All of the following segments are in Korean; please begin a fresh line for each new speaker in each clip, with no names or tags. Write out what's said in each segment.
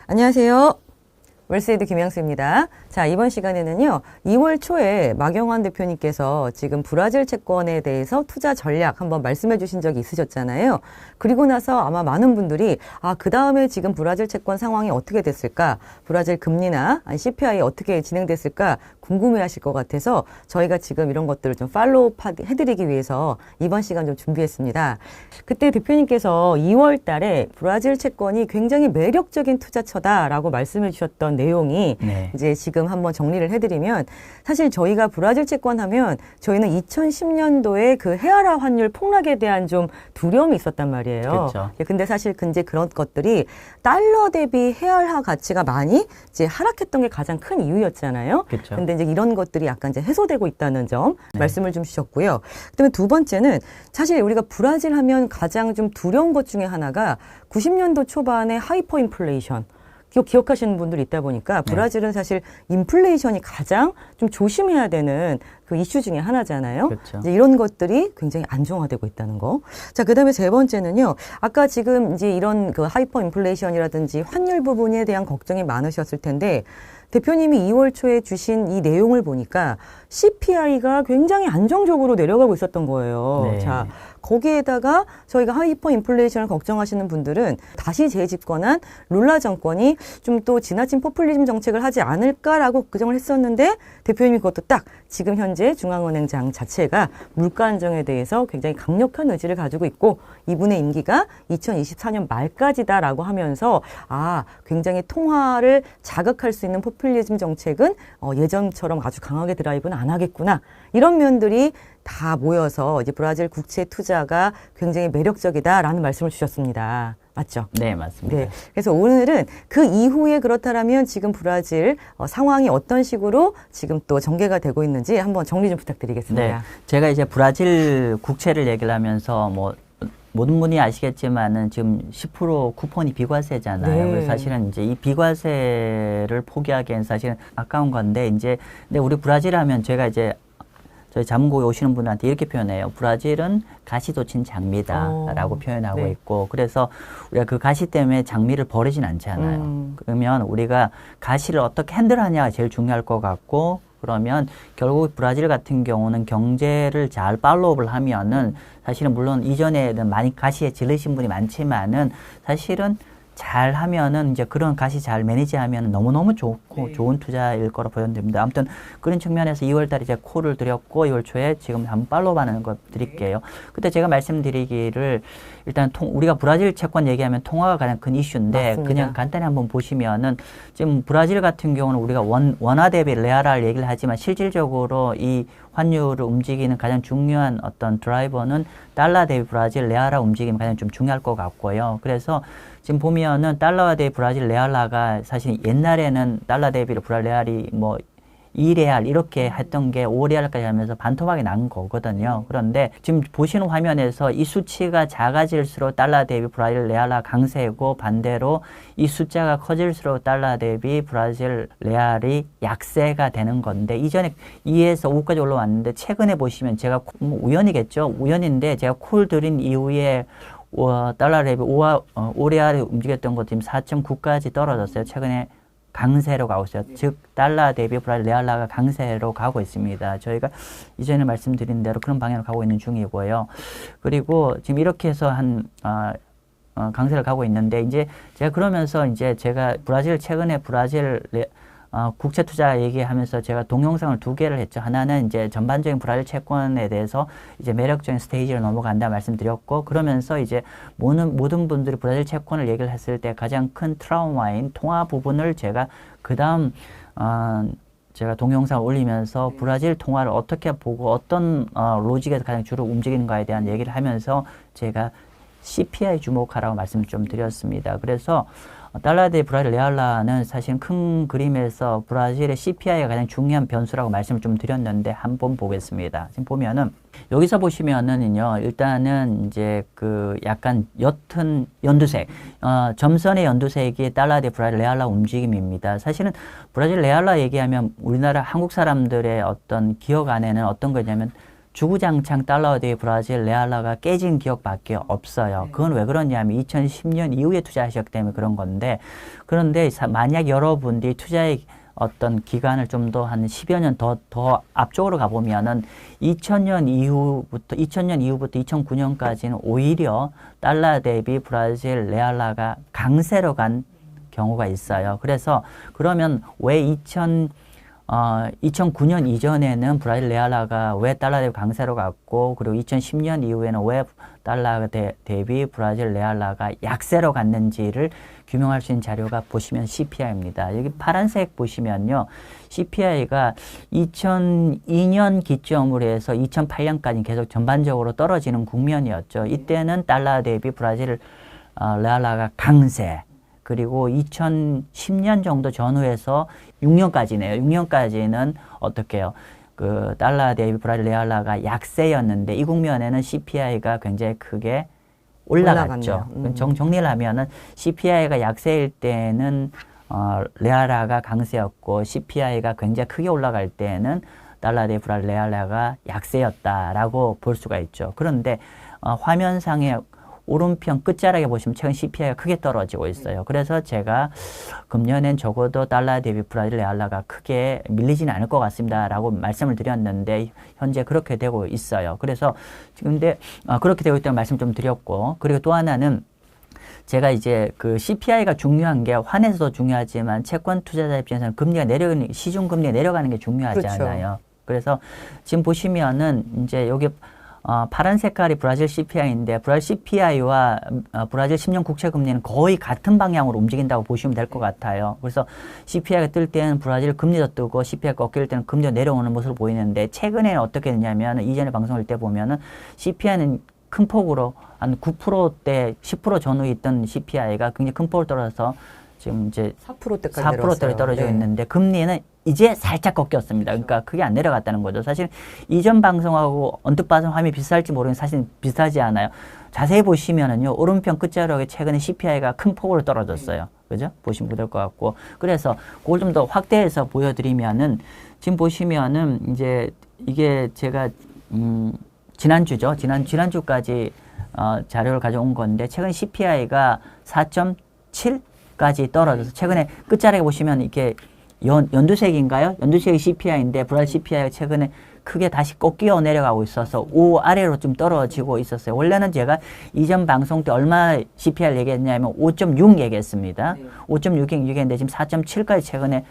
안녕하세요. 웰스이드 김양수입니다. 자, 이번 시간에는요, 2월 초에 마경환 대표님께서 지금 브라질 채권에 대해서 투자 전략 한번 말씀해 주신 적이 있으셨잖아요. 그리고 나서 아마 많은 분들이, 그 다음에 지금 브라질 채권 상황이 어떻게 됐을까? 브라질 금리나 CPI 어떻게 진행됐을까? 궁금해 하실 것 같아서 저희가 지금 이런 것들을 좀 팔로우 해드리기 위해서 이번 시간 좀 준비했습니다. 그때 대표님께서 2월 달에 브라질 채권이 굉장히 매력적인 투자처다라고 말씀해 주셨던 내용이 이제 지금 한번 정리를 해드리면 사실 저희가 브라질 채권 하면 저희는 2010년도에 그 헤아라 환율 폭락에 대한 좀 두려움이 있었단 말이에요.
그렇죠.
근데 사실 이제 그런 것들이 달러 대비 헤아라 가치가 많이 이제 하락했던 게 가장 큰 이유였잖아요.
그렇죠.
근데 이제 이런 것들이 약간 이제 해소되고 있다는 점 말씀을 좀 주셨고요. 그다음에 두 번째는 사실 우리가 브라질 하면 가장 좀 두려운 것 중에 하나가 90년도 초반에 하이퍼 인플레이션. 기억하시는 분들이 있다 보니까 브라질은 사실 인플레이션이 가장 좀 조심해야 되는 그 이슈 중에 하나잖아요.
그렇죠.
이제 이런 것들이 굉장히 안정화되고 있다는 거. 자, 그다음에 세 번째는요. 아까 지금 이제 이런 그 하이퍼 인플레이션이라든지 환율 부분에 대한 걱정이 많으셨을 텐데 대표님이 2월 초에 주신 이 내용을 보니까 CPI가 굉장히 안정적으로 내려가고 있었던 거예요.
네.
자, 거기에다가 저희가 하이퍼 인플레이션을 걱정하시는 분들은 다시 재집권한 룰라 정권이 좀 또 지나친 포퓰리즘 정책을 하지 않을까라고 걱정을 했었는데 대표님이 그것도 딱 지금 현재 중앙은행장 자체가 물가 안정에 대해서 굉장히 강력한 의지를 가지고 있고 이분의 임기가 2024년 말까지다라고 하면서 굉장히 통화를 자극할 수 있는 포퓰리즘 정책은 예전처럼 아주 강하게 드라이브는 안 하겠구나. 이런 면들이 다 모여서 이제 브라질 국채 투자가 굉장히 매력적이다라는 말씀을 주셨습니다. 맞죠?
네, 맞습니다.
네. 그래서 오늘은 그 이후에 그렇다면 지금 브라질 상황이 어떤 식으로 지금 또 전개가 되고 있는지 한번 정리 좀 부탁드리겠습니다.
네. 제가 이제 브라질 국채를 얘기를 하면서 모든 분이 아시겠지만은 지금 10% 쿠폰이 비과세잖아요.
네.
그래서 사실은 이제 이 비과세를 포기하기엔 사실은 아까운 건데 근데 우리 브라질 하면 제가 이제 저희 자문고에 오시는 분한테 이렇게 표현해요. 브라질은 가시돋친 장미다라고 표현하고
네.
있고 그래서 우리가 그 가시 때문에 장미를 버리진 않잖아요. 그러면 우리가 가시를 어떻게 핸들하냐가 제일 중요할 것 같고 그러면 결국 브라질 같은 경우는 경제를 잘 팔로우를 하면은 사실은 물론 이전에는 많이 가시에 질리신 분이 많지만은 사실은 잘 하면은 이제 그런 가시 잘 매니지하면 너무너무 좋고 좋은 투자일 거라 보여집니다. 아무튼 그런 측면에서 2월 달에 이제 콜을 드렸고 2월 초에 지금 한번 팔로우하는 거 드릴게요. 그때 제가 말씀드리기를 일단 우리가 브라질 채권 얘기하면 통화가 가장 큰 이슈인데
맞습니다.
그냥 간단히 한번 보시면은 지금 브라질 같은 경우는 우리가 원화 대비 레알화를 얘기를 하지만 실질적으로 이 환율을 움직이는 가장 중요한 어떤 드라이버는 달러 대비 브라질 레알화 움직임이 가장 좀 중요할 것 같고요. 그래서 지금 보면은 달러와 대비 브라질 레알화가 사실 옛날에는 달러 대비 브라질 레알이 2레알 이렇게 했던 게 5레알까지 하면서 반토막이 난 거거든요. 그런데 지금 보시는 화면에서 이 수치가 작아질수록 달러 대비 브라질 레알화 강세고 반대로 이 숫자가 커질수록 달러 대비 브라질 레알이 약세가 되는 건데 이전에 2에서 5까지 올라왔는데 최근에 보시면 제가 우연이겠죠. 우연인데 제가 콜 드린 이후에 달러 대비 5레알이 움직였던 것도 지금 4.9까지 떨어졌어요. 최근에 강세로 가고 있어요. 즉 달러 대비 브라질 레알화가 강세로 가고 있습니다. 저희가 이전에 말씀드린 대로 그런 방향으로 가고 있는 중이고요. 그리고 지금 이렇게 해서 강세를 가고 있는데 이제 제가 그러면서 이제 제가 최근에 브라질 국채 투자 얘기하면서 제가 동영상을 2개를 했죠. 하나는 이제 전반적인 브라질 채권에 대해서 이제 매력적인 스테이지로 넘어간다 말씀드렸고 그러면서 이제 모든 분들이 브라질 채권을 얘기를 했을 때 가장 큰 트라우마인 통화 부분을 제가 제가 동영상을 올리면서 브라질 통화를 어떻게 보고 어떤 로직에서 가장 주로 움직이는가에 대한 얘기를 하면서 제가 CPI 주목하라고 말씀을 좀 드렸습니다. 그래서 달러 대 브라질 레알화는 사실 큰 그림에서 브라질의 CPI가 가장 중요한 변수라고 말씀을 좀 드렸는데 한번 보겠습니다. 지금 보면은 여기서 보시면은요 일단은 이제 그 약간 옅은 연두색 점선의 연두색이 달러 대 브라질 레알화 움직임입니다. 사실은 브라질 레알화 얘기하면 우리나라 한국 사람들의 어떤 기억 안에는 어떤 거냐면 주구장창 달러 대 브라질 레알화가 깨진 기억밖에 없어요. 그건 왜 그러냐면 2010년 이후에 투자 시작 때문에 그런 건데, 그런데 만약 여러분들이 투자의 어떤 기간을 좀 더 한 10여 년 더 앞쪽으로 가보면은 2000년 이후부터 2009년까지는 오히려 달러 대비 브라질 레알화가 강세로 간 경우가 있어요. 그래서 그러면 왜 2009년 이전에는 브라질 레알화가 왜 달러 대비 강세로 갔고, 그리고 2010년 이후에는 왜 달러 대비 브라질 레알화가 약세로 갔는지를 규명할 수 있는 자료가 보시면 CPI입니다. 여기 파란색 보시면요. CPI가 2002년 기점으로 해서 2008년까지 계속 전반적으로 떨어지는 국면이었죠. 이때는 달러 대비 브라질 레알화가 강세. 그리고 2010년 정도 전후에서 6년까지네요. 6년까지는 어떻게 해요? 그 달러 대비 브라질 레알화가 약세였는데 이 국면에는 CPI가 굉장히 크게 올라갔죠. 정리를 하면은 CPI가 약세일 때는 레알화가 강세였고, CPI가 굉장히 크게 올라갈 때는 달러 대비 브라질 레알화가 약세였다라고 볼 수가 있죠. 그런데 화면상에 오른편 끝자락에 보시면 최근 CPI가 크게 떨어지고 있어요. 그래서 제가 금년엔 적어도 달러 대비 브라질 레알화가 크게 밀리지는 않을 것 같습니다라고 말씀을 드렸는데 현재 그렇게 되고 있어요. 그래서 근데 그렇게 되고 있다는 말씀 좀 드렸고, 그리고 또 하나는 제가 이제 그 CPI가 중요한 게 환에서도 중요하지만 채권 투자자 입장에서는 금리가 내려가는, 시중 금리가 내려가는 게 중요하잖아요. 그렇죠. 그래서 지금 보시면은 이제 여기 파란 색깔이 브라질 CPI인데, 브라질 CPI와 브라질 10년 국채 금리는 거의 같은 방향으로 움직인다고 보시면 될 것 같아요. 그래서 CPI가 뜰 때는 브라질 금리도 뜨고, CPI가 꺾일 때는 금리가 내려오는 모습을 보이는데, 최근에는 어떻게 됐냐면, 이전에 방송할 때 보면은 CPI는 큰 폭으로 한 9%대 10% 전후에 있던 CPI가 굉장히 큰 폭으로 떨어져서 지금 이제 4%대까지 떨어지고 있는데, 금리는 이제 살짝 꺾였습니다. 그러니까 크게 안 내려갔다는 거죠. 사실 이전 방송하고 언뜻 봐서 화면이 비슷할지 모르겠는데 사실 비슷하지 않아요. 자세히 보시면은요, 오른편 끝자락에 최근에 CPI가 큰 폭으로 떨어졌어요. 그죠? 보시면 될 것 같고. 그래서 그걸 좀 더 확대해서 보여드리면은, 지금 보시면은 이제 이게 제가 지난주죠. 지난주까지 자료를 가져온 건데, 최근 CPI가 4.7까지 떨어져서, 최근에 끝자락에 보시면 이렇게 연두색인가요? 연두색이 CPI인데 브라질 CPI가 최근에 크게 다시 꺾여 내려가고 있어서 5 아래로 좀 떨어지고 있었어요. 원래는 제가 이전 방송 때 얼마 CPI를 얘기했냐면 5.6 얘기했습니다. 5.6 얘기했는데 지금 4.7까지 최근에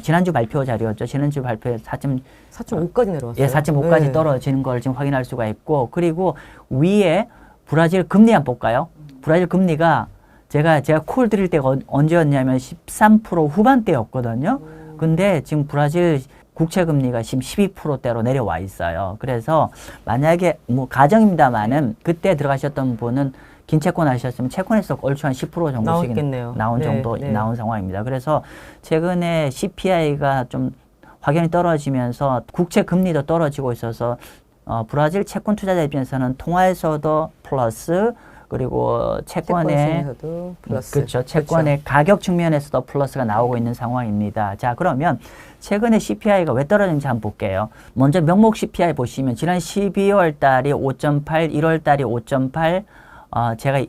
지난주 발표 자료였죠. 지난주 발표에
4.5까지 내려왔어요.
예, 4.5까지 떨어지는 걸 지금 확인할 수가 있고, 그리고 위에 브라질 금리 한번 볼까요? 브라질 금리가 제가 콜 드릴 때가 언제였냐면 13% 후반대였거든요. 근데 지금 브라질 국채 금리가 지금 12%대로 내려와 있어요. 그래서 만약에 뭐 가정입니다만은 그때 들어가셨던 분은 긴 채권 하셨으면 채권에서 얼추 한 10% 정도씩 나온 상황입니다. 그래서 최근에 CPI가 좀 확연히 떨어지면서 국채 금리도 떨어지고 있어서 브라질 채권 투자자 입장에서는 통화에서도 플러스, 그리고 채권의 그렇죠. 채권의 가격 측면에서도 플러스가 나오고 있는 상황입니다. 자, 그러면 최근에 CPI가 왜 떨어졌는지 한번 볼게요. 먼저 명목 CPI 보시면 지난 12월 달이 5.8, 1월 달이 5.8, 제가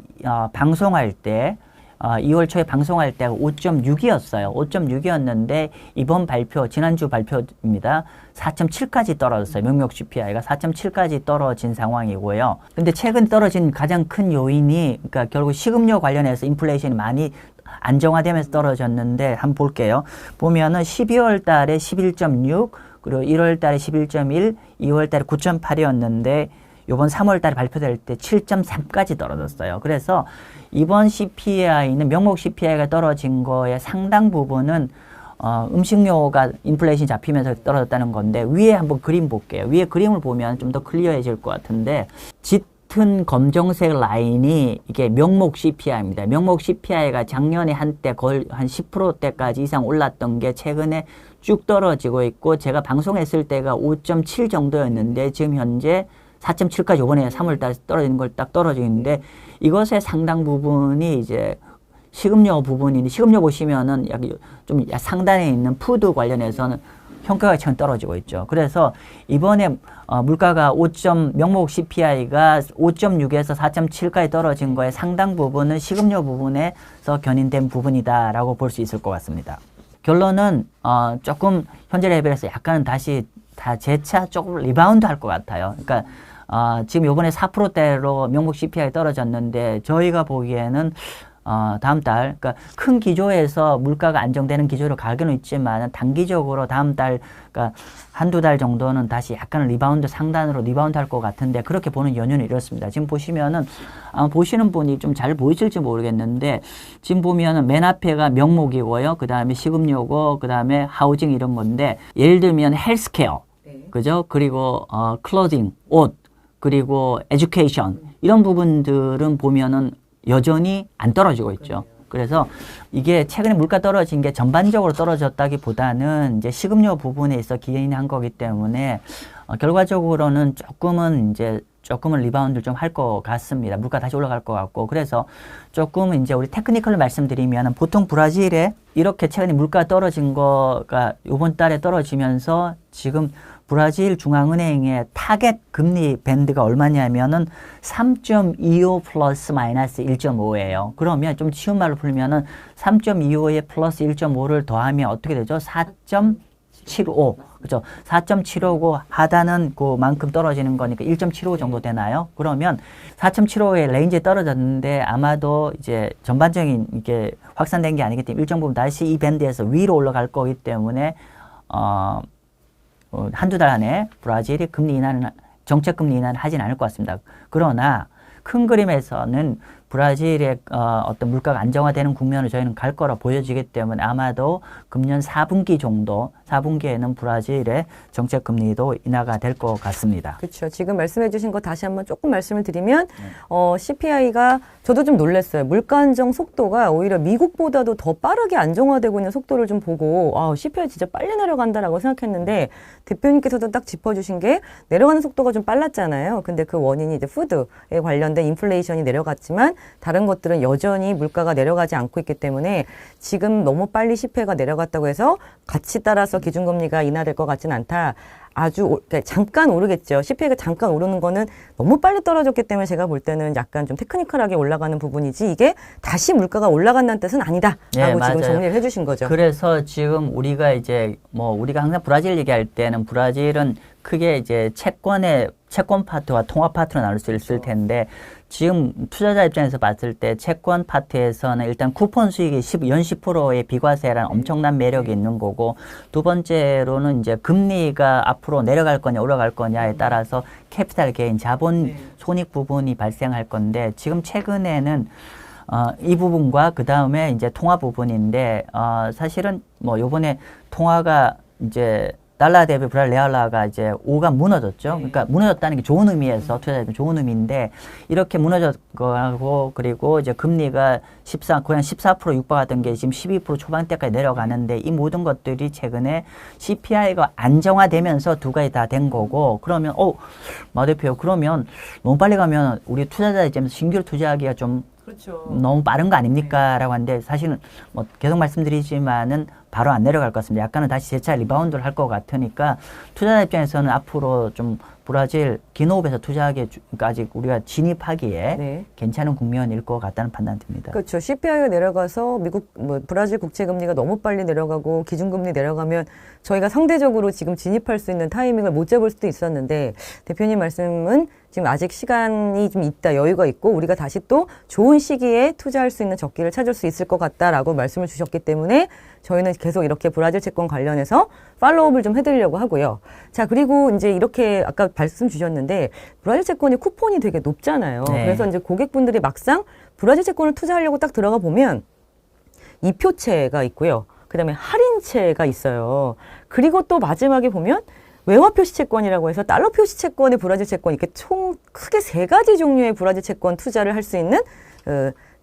방송할 때 2월 초에 방송할 때가 5.6이었어요. 5.6이었는데 이번 발표, 지난주 발표입니다. 4.7까지 떨어졌어요. 명목 CPI가 4.7까지 떨어진 상황이고요. 근데 최근 떨어진 가장 큰 요인이, 그러니까 결국 식음료 관련해서 인플레이션이 많이 안정화되면서 떨어졌는데 한번 볼게요. 보면은 12월 달에 11.6, 그리고 1월 달에 11.1, 2월 달에 9.8이었는데 이번 3월 달에 발표될 때 7.3까지 떨어졌어요. 그래서 이번 CPI는 명목 CPI가 떨어진 거의 상당 부분은 음식료가 인플레이션이 잡히면서 떨어졌다는 건데, 위에 한번 그림 볼게요. 위에 그림을 보면 좀 더 클리어해질 것 같은데, 짙은 검정색 라인이 이게 명목 CPI입니다. 명목 CPI가 작년에 한때 거의 한 10%대까지 이상 올랐던 게 최근에 쭉 떨어지고 있고, 제가 방송했을 때가 5.7 정도였는데 지금 현재 4.7까지 이번에 3월 달에 떨어지는 걸 딱 떨어지는데, 이것의 상당 부분이 이제 식음료 부분인데, 식음료 보시면은 좀 상단에 있는 푸드 관련해서는 현가가 최근 떨어지고 있죠. 그래서 이번에 물가가 명목 CPI가 5.6에서 4.7까지 떨어진 거에 상당 부분은 식음료 부분에서 견인된 부분이다라고 볼 수 있을 것 같습니다. 결론은 조금 현재 레벨에서 약간은 다시 다 재차 조금 리바운드 할 것 같아요. 그러니까 지금 요번에 4%대로 명목 CPI 떨어졌는데 저희가 보기에는 다음 달, 그러니까 큰 기조에서 물가가 안정되는 기조로 가기는 있지만 단기적으로 다음 달, 그러니까 한두 달 정도는 다시 약간 상단으로 리바운드 할 것 같은데 그렇게 보는 연유는 이렇습니다. 지금 보시면은, 보시는 분이 좀 잘 보이실지 모르겠는데 지금 보면은 맨 앞에가 명목이고요. 그 다음에 식음료고, 그 다음에 하우징 이런 건데 예를 들면 헬스케어, 그죠? 그리고, 클로징, 옷, 그리고 에듀케이션 이런 부분들은 보면은 여전히 안 떨어지고 있죠. 그래서 이게 최근에 물가 떨어진 게 전반적으로 떨어졌다기보다는 이제 식음료 부분에 있어 기인한 거기 때문에 결과적으로는 조금은 리바운드 좀 할 것 같습니다. 물가 다시 올라갈 것 같고. 그래서 조금 이제 우리 테크니컬로 말씀드리면 보통 브라질에 이렇게 최근에 물가 떨어진 거가 이번 달에 떨어지면서 지금 브라질 중앙은행의 타겟 금리 밴드가 얼마냐면은 3.25 플러스 마이너스 1.5예요. 그러면 좀 쉬운 말로 풀면은 3.25에 플러스 1.5를 더하면 어떻게 되죠? 4.75. 그죠? 4.75고 하단은 그만큼 떨어지는 거니까 1.75 정도 되나요? 그러면 4.75의 레인지에 떨어졌는데 아마도 이제 전반적인 이게 확산된 게 아니기 때문에 일정 부분 다시 이 밴드에서 위로 올라갈 거기 때문에 한두 달 안에 브라질이 정책 금리 인하는 하진 않을 것 같습니다. 그러나 큰 그림에서는 브라질의 어떤 물가가 안정화되는 국면을 저희는 갈 거라 보여지기 때문에 아마도 금년 4분기 정도, 4분기에는 브라질의 정책 금리도 인하가 될 것 같습니다.
그렇죠. 지금 말씀해 주신 거 다시 한번 조금 말씀을 드리면 CPI가 저도 좀 놀랐어요. 물가 안정 속도가 오히려 미국보다도 더 빠르게 안정화되고 있는 속도를 좀 보고 CPI 진짜 빨리 내려간다라고 생각했는데 대표님께서도 딱 짚어주신 게 내려가는 속도가 좀 빨랐잖아요. 근데 그 원인이 이제 푸드에 관련된 인플레이션이 내려갔지만 다른 것들은 여전히 물가가 내려가지 않고 있기 때문에 지금 너무 빨리 CPI가 내려갔다고 해서 같이 따라서 기준금리가 인하될 것 같지는 않다. 그러니까 잠깐 오르겠죠. CPI가 잠깐 오르는 거는 너무 빨리 떨어졌기 때문에 제가 볼 때는 약간 좀 테크니컬하게 올라가는 부분이지 이게 다시 물가가 올라간다는 뜻은 아니다. 라고 지금 정리를 해주신 거죠.
그래서 지금 우리가 우리가 항상 브라질 얘기할 때는 브라질은 크게 이제 채권 파트와 통화 파트로 나눌 수 있을 텐데 지금 투자자 입장에서 봤을 때 채권 파트에서는 일단 쿠폰 수익이 연 10%의 비과세라는 엄청난 매력이 있는 거고 두 번째로는 이제 금리가 앞으로 내려갈 거냐 올라갈 거냐에 따라서 캐피탈 게인 자본 손익 부분이 발생할 건데 지금 최근에는 이 부분과 그 다음에 이제 통화 부분인데 사실은 요번에 통화가 이제 달러 대비 브라질 레알화가 이제 5가 무너졌죠. 그러니까 무너졌다는 게 좋은 의미에서 투자자들 좋은 의미인데 이렇게 무너졌고 그리고 이제 금리가 거의 한 14% 육박하던 게 지금 12% 초반대까지 내려가는데 이 모든 것들이 최근에 CPI가 안정화되면서 두 가지 다 된 거고 그러면 마 대표 그러면 너무 빨리 가면 우리 투자자 입장에서 신규로 투자하기가 좀
그렇죠.
너무 빠른 거 아닙니까? 라고 하는데 사실은 계속 말씀드리지만은 바로 안 내려갈 것 같습니다. 약간은 다시 재차 리바운드를 할 것 같으니까 투자자 입장에서는 앞으로 좀 브라질 기노업에서 투자하기까지 우리가 진입하기에 괜찮은 국면일 것 같다는 판단 듭니다.
그렇죠. CPI가 내려가서 브라질 국채 금리가 너무 빨리 내려가고 기준금리 내려가면 저희가 상대적으로 지금 진입할 수 있는 타이밍을 못 잡을 수도 있었는데 대표님 말씀은 지금 아직 시간이 좀 있다, 여유가 있고 우리가 다시 또 좋은 시기에 투자할 수 있는 적기를 찾을 수 있을 것 같다라고 말씀을 주셨기 때문에 저희는 계속 이렇게 브라질 채권 관련해서 팔로우업을 좀 해드리려고 하고요. 자, 그리고 이제 이렇게 아까 말씀 주셨는데 브라질 채권이 쿠폰이 되게 높잖아요. 그래서 이제 고객분들이 막상 브라질 채권을 투자하려고 딱 들어가 보면 이표채가 있고요. 그 다음에 할인채가 있어요. 그리고 또 마지막에 보면 외화 표시 채권이라고 해서 달러 표시 채권의 브라질 채권 이렇게 총 크게 3가지 종류의 브라질 채권 투자를 할 수 있는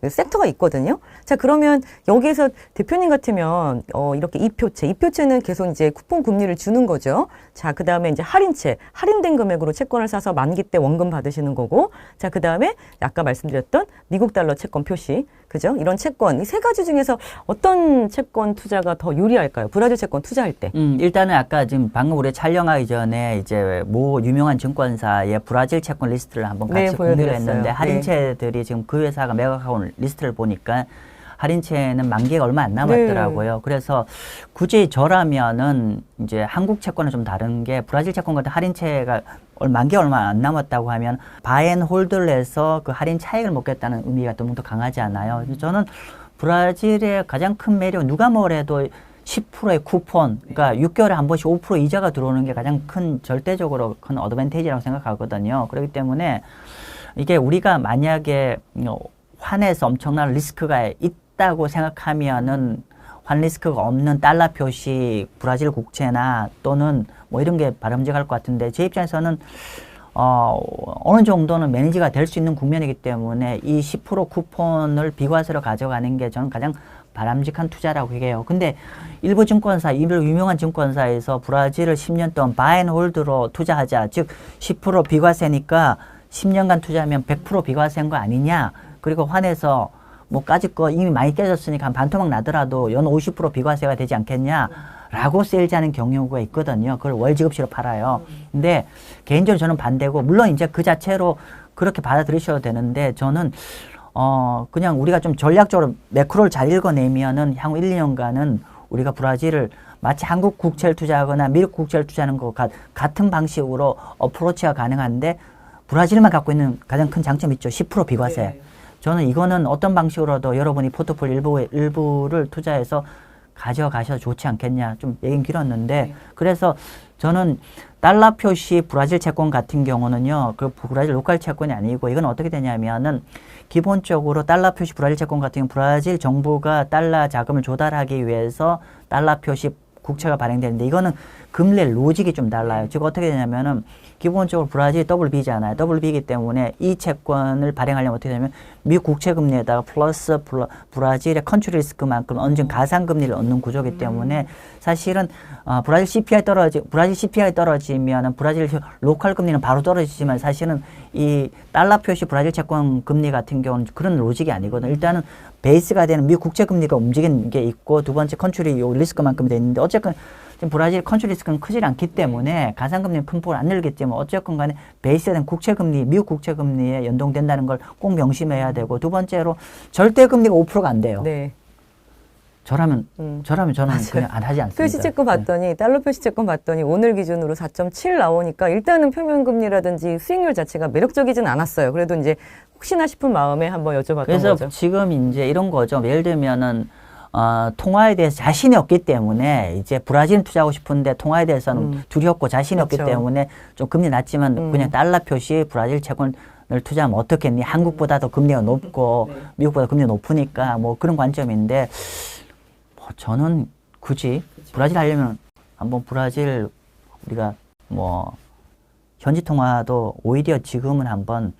섹터가 있거든요. 자, 그러면 여기에서 대표님 같으면 이렇게 이표채는 계속 이제 쿠폰 금리를 주는 거죠. 자, 그 다음에 이제 할인채, 할인된 금액으로 채권을 사서 만기 때 원금 받으시는 거고, 자, 그 다음에 아까 말씀드렸던 미국 달러 채권 표시, 그죠? 이런 채권, 이 세 가지 중에서 어떤 채권 투자가 더 유리할까요? 브라질 채권 투자할 때.
일단은 아까 지금 방금 우리 촬영하기 전에 이제 모 유명한 증권사의 브라질 채권 리스트를 한번 같이
네,
공유를
보여드렸어요.
했는데 할인채들이 지금 그 회사가 매각하고 온 리스트를 보니까 할인채는 만기가 얼마 안 남았더라고요. 그래서 굳이 저라면은 이제 한국 채권은 좀 다른 게 브라질 채권 같은 할인채가 만기 얼마 안 남았다고 하면 바앤홀드를 해서 그 할인 차익을 먹겠다는 의미가 너무 더 강하지 않아요. 그래서 저는 브라질의 가장 큰 매력, 누가 뭐래도 10%의 쿠폰, 그러니까 6개월에 한 번씩 5% 이자가 들어오는 게 가장 큰, 절대적으로 큰 어드밴티지라고 생각하거든요. 그렇기 때문에 이게 우리가 만약에 환에서 엄청난 리스크가 있다고 생각하면은 환 리스크가 없는 달러 표시 브라질 국채나 또는 뭐 이런 게 바람직할 것 같은데 제 입장에서는 어느 정도는 매니지가 될 수 있는 국면이기 때문에 이 10% 쿠폰을 비과세로 가져가는 게 저는 가장 바람직한 투자라고 해요. 근데 일부 증권사, 일부 유명한 증권사에서 브라질을 10년 동안 바앤홀드로 투자하자. 즉 10% 비과세니까 10년간 투자하면 100% 비과세인 거 아니냐. 그리고 환에서 뭐 까짓 거 이미 많이 깨졌으니까 한 반토막 나더라도 연 50% 비과세가 되지 않겠냐. 라고 세일즈하는 경우가 있거든요. 그걸 월지급시로 팔아요. 근데 개인적으로 저는 반대고, 물론 이제 그 자체로 그렇게 받아들이셔도 되는데, 저는 그냥 우리가 좀 전략적으로 매크로를 잘 읽어내면은 향후 1, 2년간은 우리가 브라질을 마치 한국 국채를 투자하거나 미국 국채를 투자하는 것 같은 방식으로 어프로치가 가능한데, 브라질만 갖고 있는 가장 큰 장점이 있죠. 10% 비과세.
네.
저는 이거는 어떤 방식으로도 여러분이 포트폴리오 일부를 투자해서 가져가셔도 좋지 않겠냐. 좀 얘기는 길었는데, 그래서 저는 달러 표시 브라질 채권 같은 경우는요, 그 브라질 로컬 채권이 아니고, 이건 어떻게 되냐면은, 기본적으로 달러 표시 브라질 채권 같은 경우 브라질 정부가 달러 자금을 조달하기 위해서 달러 표시 국채가 발행되는데, 이거는 금리 로직이 좀 달라요. 즉 어떻게 되냐면은 기본적으로 브라질이 WB잖아요. WB이기 때문에 이 채권을 발행하려면 어떻게 되냐면 미국 국채 금리에다가 플러스 브라질의 컨트리 리스크만큼 얹은 가상 금리를 얻는 구조이기 때문에 사실은 브라질 CPI 떨어지면은 브라질 로컬 금리는 바로 떨어지지만 사실은 이 달러 표시 브라질 채권 금리 같은 경우는 그런 로직이 아니거든요. 일단은 베이스가 되는 미국 국채 금리가 움직이는 게 있고, 두 번째 컨트리 요 리스크만큼 돼 있는데, 어쨌건 지금 브라질 컨트리 리스크는 크질 않기 때문에 가상금리는 큰 폭을 안 늘기 때문에 어쨌건 간에 베이스가 된 국채금리, 미국 국채금리에 연동된다는 걸 꼭 명심해야 되고, 두 번째로 절대금리가 5%가 안 돼요.
네.
저라면 저는
맞아요.
그냥 안 하지 않습니다.
표시채권 봤더니 달러 표시채권 봤더니 오늘 기준으로 4.7 나오니까 일단은 표면금리라든지 수익률 자체가 매력적이진 않았어요. 그래도 이제 혹시나 싶은 마음에 한번 여쭤봤던
그래서
거죠.
지금 이제 이런 거죠. 예를 들면은 통화에 대해서 자신이 없기 때문에 이제 브라질 투자하고 싶은데 통화에 대해서는 두렵고 자신이 없기
그렇죠.
때문에 좀 금리 낮지만 그냥 달러 표시 브라질 채권을 투자하면 어떻겠니? 한국보다도 금리가 높고 미국보다 금리가 높으니까 뭐 그런 관점인데, 뭐 저는 굳이 브라질 하려면 한번 브라질 우리가 뭐 현지 통화도 오히려 지금은 한번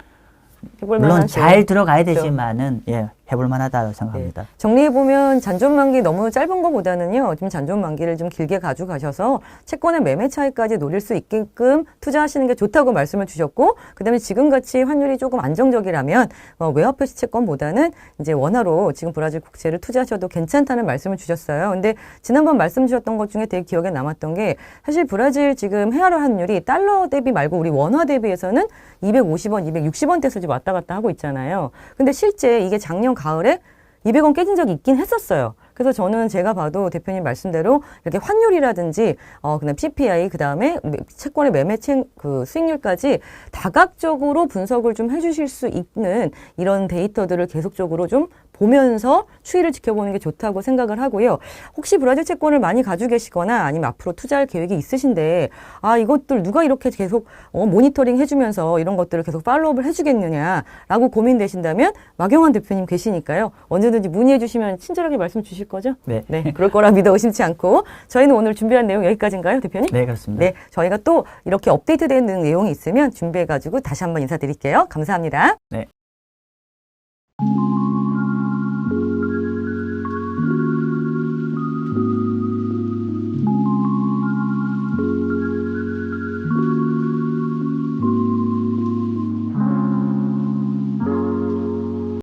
해볼
물론
만한
잘 들어가야
그렇죠.
되지만은 예, 해볼 만하다고 생각합니다.
정리해보면 잔존만기 너무 짧은 것보다는요, 좀 잔존만기를 좀 길게 가져가셔서 채권의 매매 차익까지 노릴 수 있게끔 투자하시는 게 좋다고 말씀을 주셨고, 그 다음에 지금같이 환율이 조금 안정적이라면 외화 표시 채권보다는 이제 원화로 지금 브라질 국채를 투자하셔도 괜찮다는 말씀을 주셨어요. 근데 지난번 말씀 주셨던 것 중에 되게 기억에 남았던 게, 사실 브라질 지금 헤아라 환율이 달러 대비 말고 우리 원화 대비해서는 250원, 260원대에서 지금 왔다 갔다 하고 있잖아요. 근데 실제 이게 작년 가을에 200원 깨진 적이 있긴 했었어요. 그래서 저는 제가 봐도 대표님 말씀대로 이렇게 환율이라든지 그다음 CPI, 그다음에 채권의 매매 그 수익률까지 다각적으로 분석을 좀 해주실 수 있는 이런 데이터들을 계속적으로 좀 보면서 추이를 지켜보는 게 좋다고 생각을 하고요. 혹시 브라질 채권을 많이 가지고 계시거나 아니면 앞으로 투자할 계획이 있으신데, 이것들 누가 이렇게 계속 모니터링 해주면서 이런 것들을 계속 팔로우업을 해주겠느냐라고 고민되신다면 마경환 대표님 계시니까요. 언제든지 문의해 주시면 친절하게 말씀 주실 거죠?
네.
그럴 거라 믿어 의심치 않고, 저희는 오늘 준비한 내용 여기까지인가요, 대표님?
네, 그렇습니다.
네, 저희가 또 이렇게 업데이트된 내용이 있으면 준비해가지고 다시 한번 인사드릴게요. 감사합니다.
네.